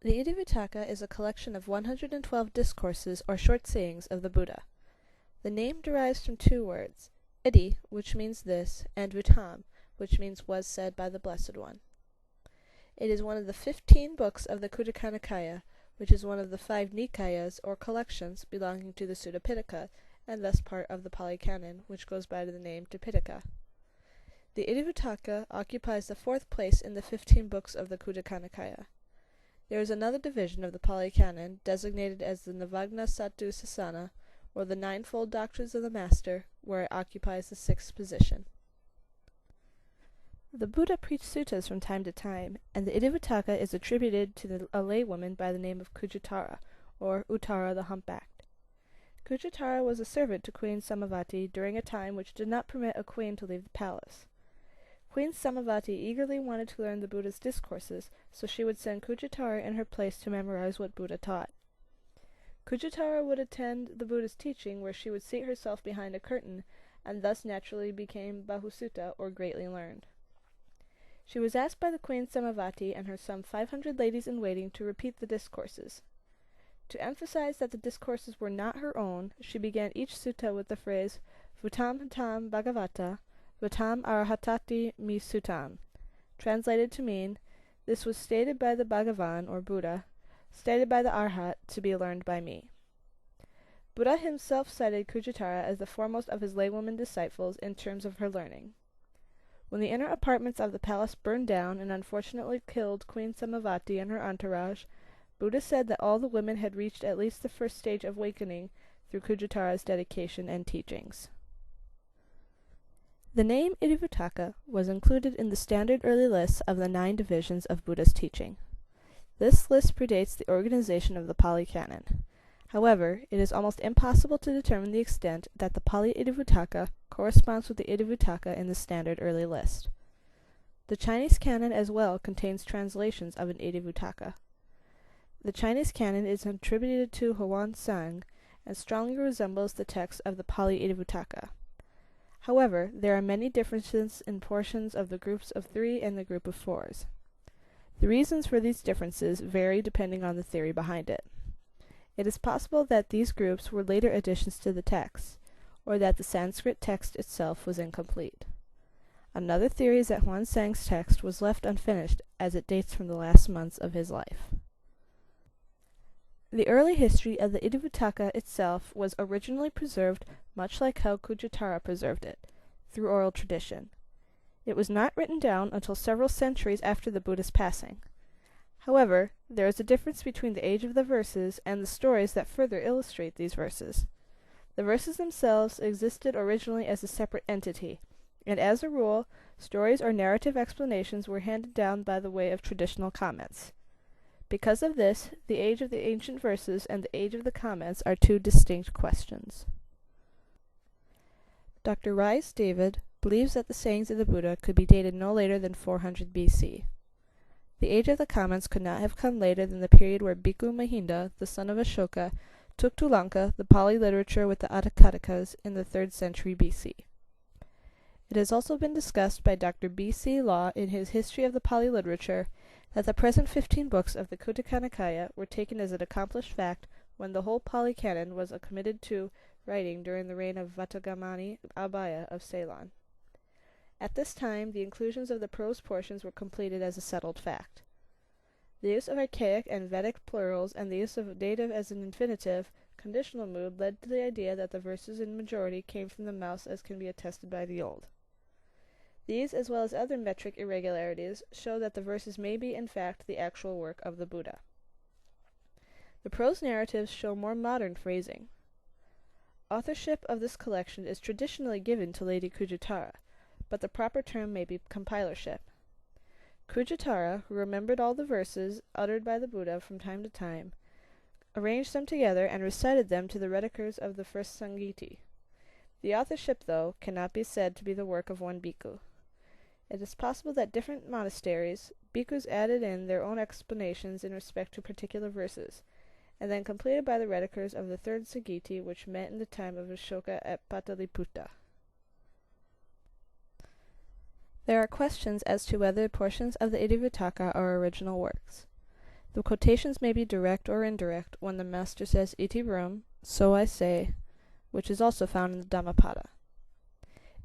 The Itivuttaka is a collection of 112 discourses or short sayings of the Buddha. The name derives from two words, iti, which means this, and vuttam, which means was said by the Blessed One. It is one of the 15 books of the Kujitara Nikaya, which is one of the 5 Nikayas or collections belonging to the Sutta Pitaka, and thus part of the Pali Canon, which goes by the name Tipitaka. The Itivuttaka occupies the 4th place in the 15 books of the Kujitara Nikaya. There is another division of the Pali Canon, designated as the Navagna Sattu Sasana, or the Ninefold Doctrines of the Master, where it occupies the 6th position. The Buddha preached suttas from time to time, and the Itivuttaka is attributed to a laywoman by the name of Kujitara, or Uttara the Humpbacked. Kujitara was a servant to Queen Samavati during a time which did not permit a queen to leave the palace. Queen Samavati eagerly wanted to learn the Buddha's discourses, so she would send Kujitara in her place to memorize what Buddha taught. Kujitara would attend the Buddha's teaching, where she would seat herself behind a curtain, and thus naturally became Bahusutta, or greatly learned. She was asked by the Queen Samavati and her some 500 ladies-in-waiting to repeat the discourses. To emphasize that the discourses were not her own, she began each sutta with the phrase, Vuttam Hattam Bhagavata, Vuttam Arahatati Mi Suttam, translated to mean, this was stated by the Bhagavan, or Buddha, stated by the Arhat, to be learned by me. Buddha himself cited Kujitara as the foremost of his laywoman disciples in terms of her learning. When the inner apartments of the palace burned down and unfortunately killed Queen Samavati and her entourage, Buddha said that all the women had reached at least the first stage of awakening through Kujitara's dedication and teachings. The name Itivuttaka was included in the standard early lists of the 9 divisions of Buddha's teaching. This list predates the organization of the Pali Canon. However, it is almost impossible to determine the extent that the Pali Itivuttaka corresponds with the Itivuttaka in the standard early list. The Chinese canon as well contains translations of an Itivuttaka. The Chinese canon is attributed to Huan Sang and strongly resembles the text of the Pali Itivuttaka. However, there are many differences in portions of the groups of 3 and the group of 4s. The reasons for these differences vary depending on the theory behind it. It is possible that these groups were later additions to the text, or that the Sanskrit text itself was incomplete. Another theory is that Huan Sang's text was left unfinished as it dates from the last months of his life. The early history of the Itivuttaka itself was originally preserved much like how Kujitara preserved it, through oral tradition. It was not written down until several centuries after the Buddha's passing. However, there is a difference between the age of the verses and the stories that further illustrate these verses. The verses themselves existed originally as a separate entity, and as a rule, stories or narrative explanations were handed down by the way of traditional comments. Because of this, the age of the ancient verses and the age of the comments are 2 distinct questions. Dr. Rice David believes that the sayings of the Buddha could be dated no later than 400 BC. The age of the comments could not have come later than the period where Bhikkhu Mahinda, the son of Ashoka, took to Lanka the Pali literature with the Atthakathikas in the 3rd century BC. It has also been discussed by Dr. B.C. Law in his History of the Pali Literature that the present 15 books of the Kujitara Nikaya were taken as an accomplished fact when the whole Pali Canon was committed to writing during the reign of Vatagamani Abhaya of Ceylon. At this time, the inclusions of the prose portions were completed as a settled fact. The use of archaic and Vedic plurals and the use of dative as an infinitive, conditional mood led to the idea that the verses in majority came from the mouths, as can be attested by the Old. These, as well as other metric irregularities, show that the verses may be in fact the actual work of the Buddha. The prose narratives show more modern phrasing. Authorship of this collection is traditionally given to Lady Kujitara, but the proper term may be compilership. Kujitara, who remembered all the verses uttered by the Buddha from time to time, arranged them together and recited them to the reticers of the first Sangiti. The authorship, though, cannot be said to be the work of one bhikkhu. It is possible that different monasteries, bhikkhus added in their own explanations in respect to particular verses, and then completed by the reticers of the 3rd Sangiti, which met in the time of Ashoka at Pataliputta. There are questions as to whether portions of the Itivuttaka are original works. The quotations may be direct or indirect when the master says iti brum, so I say, which is also found in the Dhammapada.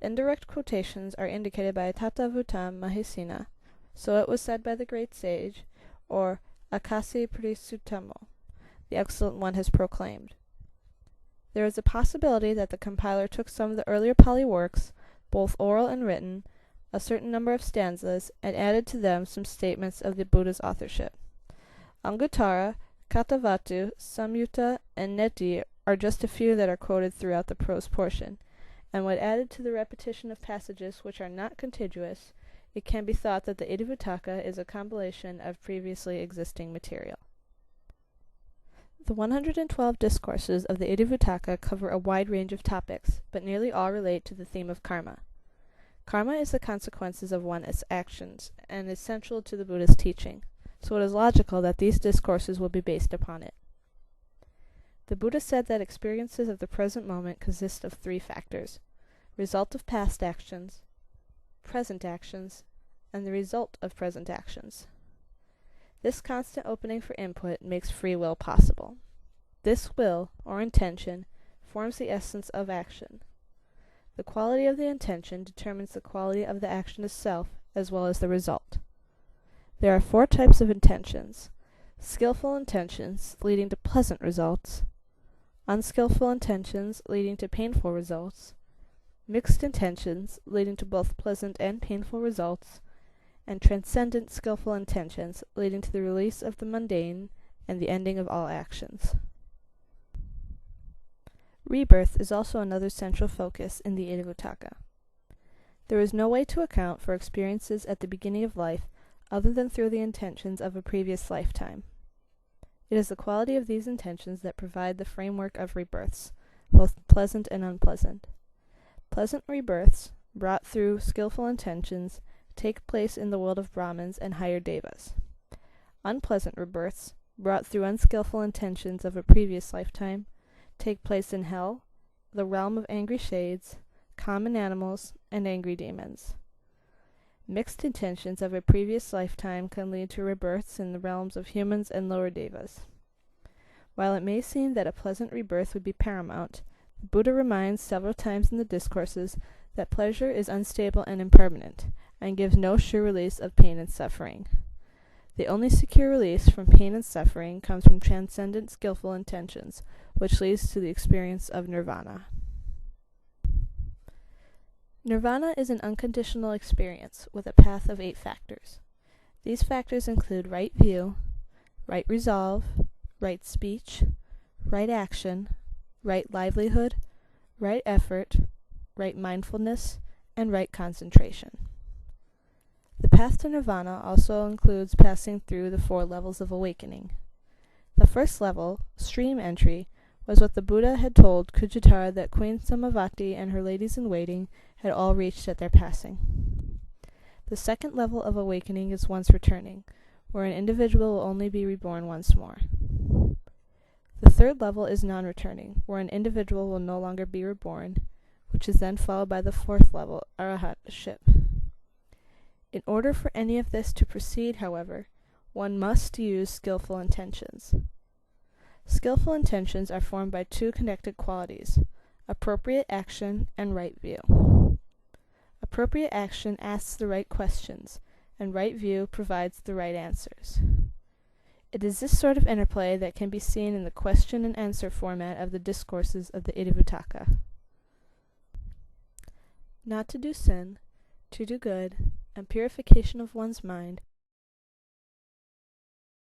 Indirect quotations are indicated by tata vutam mahesina, so it was said by the great sage, or akasi prisuttamo, the Excellent One has proclaimed. There is a possibility that the compiler took some of the earlier Pali works, both oral and written, a certain number of stanzas, and added to them some statements of the Buddha's authorship. Anguttara, Katavatu, Samyutta, and Neti are just a few that are quoted throughout the prose portion, and when added to the repetition of passages which are not contiguous, it can be thought that the Itivuttaka is a compilation of previously existing material. The 112 discourses of the Itivuttaka cover a wide range of topics, but nearly all relate to the theme of karma. Karma is the consequences of one's actions, and is central to the Buddha's teaching, so it is logical that these discourses will be based upon it. The Buddha said that experiences of the present moment consist of three factors: result of past actions, present actions, and the result of present actions. This constant opening for input makes free will possible. This will, or intention, forms the essence of action. The quality of the intention determines the quality of the action itself, as well as the result. There are 4 types of intentions: skillful intentions, leading to pleasant results; unskillful intentions, leading to painful results; mixed intentions, leading to both pleasant and painful results; and transcendent skillful intentions, leading to the release of the mundane and the ending of all actions. Rebirth is also another central focus in the Itivuttaka. There is no way to account for experiences at the beginning of life other than through the intentions of a previous lifetime. It is the quality of these intentions that provide the framework of rebirths, both pleasant and unpleasant. Pleasant rebirths, brought through skillful intentions, take place in the world of Brahmins and higher devas. Unpleasant rebirths, brought through unskillful intentions of a previous lifetime, take place in hell, the realm of angry shades, common animals, and angry demons. Mixed intentions of a previous lifetime can lead to rebirths in the realms of humans and lower devas. While it may seem that a pleasant rebirth would be paramount, the Buddha reminds several times in the discourses that pleasure is unstable and impermanent, and gives no sure release of pain and suffering. The only secure release from pain and suffering comes from transcendent skillful intentions, which leads to the experience of nirvana. Nirvana is an unconditional experience with a path of 8 factors. These factors include right view, right resolve, right speech, right action, right livelihood, right effort, right mindfulness, and right concentration. The path to nirvana also includes passing through the 4 levels of awakening. The first level, stream entry, was what the Buddha had told Kujitara that Queen Samavati and her ladies-in-waiting had all reached at their passing. The second level of awakening is once returning, where an individual will only be reborn once more. The third level is non-returning, where an individual will no longer be reborn, which is then followed by the 4th level, arahatship. In order for any of this to proceed, however, one must use skillful intentions. Skillful intentions are formed by 2 connected qualities: appropriate action and right view. Appropriate action asks the right questions, and right view provides the right answers. It is this sort of interplay that can be seen in the question and answer format of the discourses of the Itivuttaka. Not to do sin, to do good, and purification of one's mind